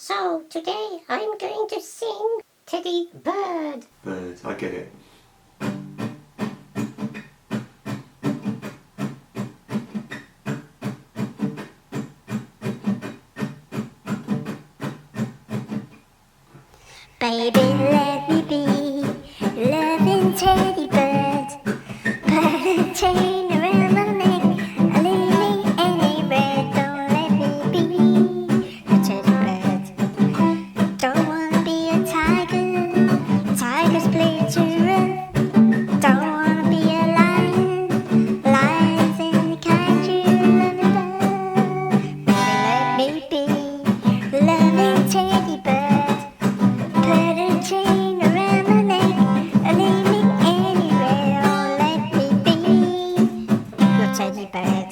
So today I'm going to sing Teddy Bird. Bird, I get it. Baby, let me be loving teddy bird. Put a chain around my neck, leave me anywhere. Don't let me be a teddy bird. Don't wanna be a tiger, tiger's play too rough. Don't wanna be a lion, lions in the kind you love. Baby, let me be loving teddy bird. Put a chain around my neck, leave me anywhere, oh let me be your teddy bird.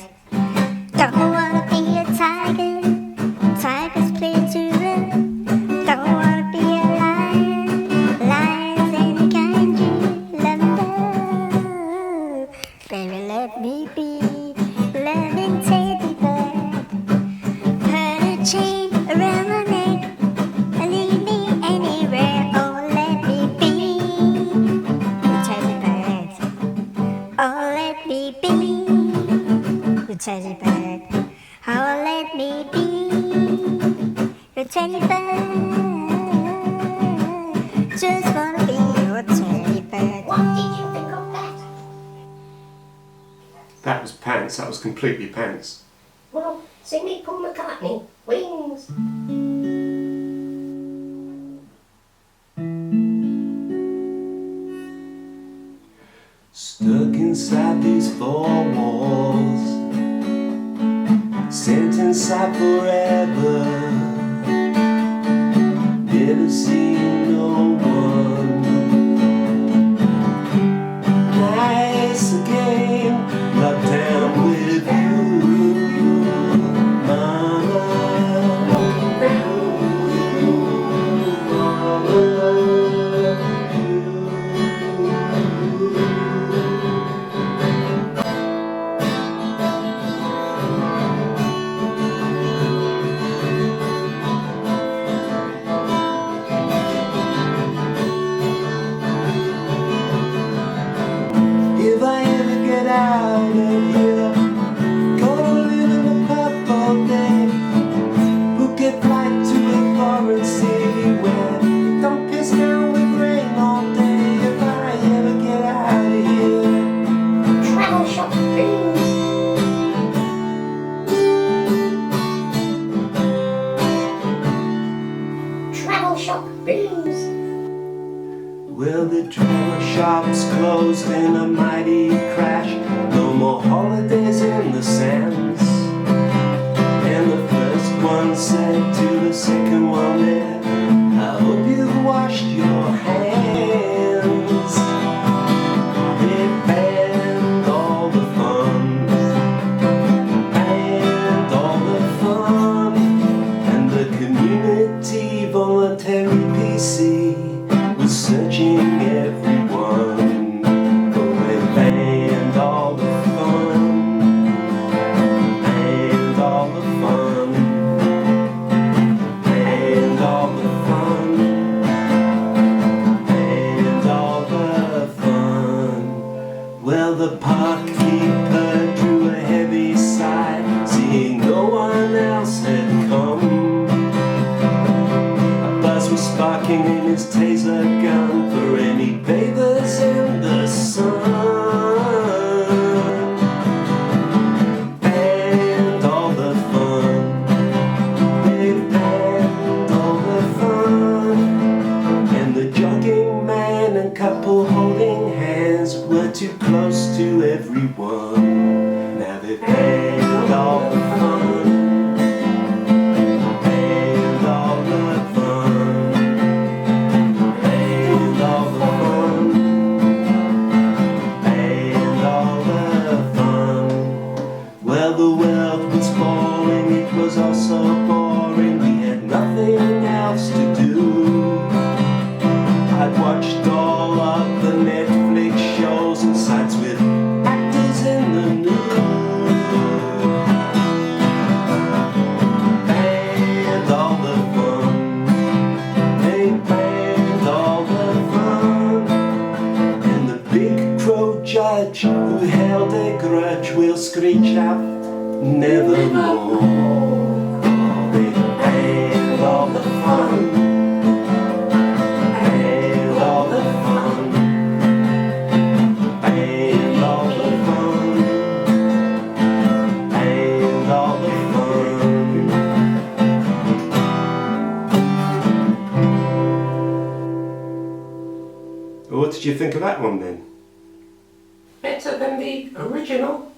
Don't wanna be a tiger, tigers play too rough. Don't wanna be a lion, lions any kind you love. Baby, let me be loving teddy bird. Put a chain around my neck, leave me anywhere, oh let me be your teddy bird. Oh let me be your teddy bird. Oh let me be your teddy bird. Just wanna be your teddy bird. What did you think of that? That was pants, that was completely pants. Well, sing me Paul McCartney, Wings. Stuck inside these four walls, sent inside forever. Never seen no one nice again. Locked down with you, mama. If I ever get out of here, gonna live in a pub all day. Book a flight to a foreign city where it don't piss down with rain all day. If I ever get out of here, Travel shop blues. Travel shop blues. well, the travel shop's closed in a mighty crash. No more holidays in the sands. And the first one said to the second one there, I hope you've washed your hands. They banned all the fun, banned all the fun, and the community voluntary PC was searching everyone. But they banned all the fun, banned all the fun, banned all the fun, banned all the fun. Well, the park keeper drew a heavy sigh, seeing no one else had come. A buzz was sparking in his taser gun for any bathers in the sun. Banned all the fun, they banned all the fun, and the jogging man and couple holding hands were too close to everyone. Now they've banned all the fun, banned all the fun, banned all the fun, banned all the fun. Well, the world was falling, it was all so boring, we had nothing else to do. I'd watched all of the Netflix shows and sites with actors in the nude. cutthroat judge who held a grudge will screech out nevermore. The end of the fun, end of the fun, end of the fun, end of the fun. What did you think of that one then? Better than the original.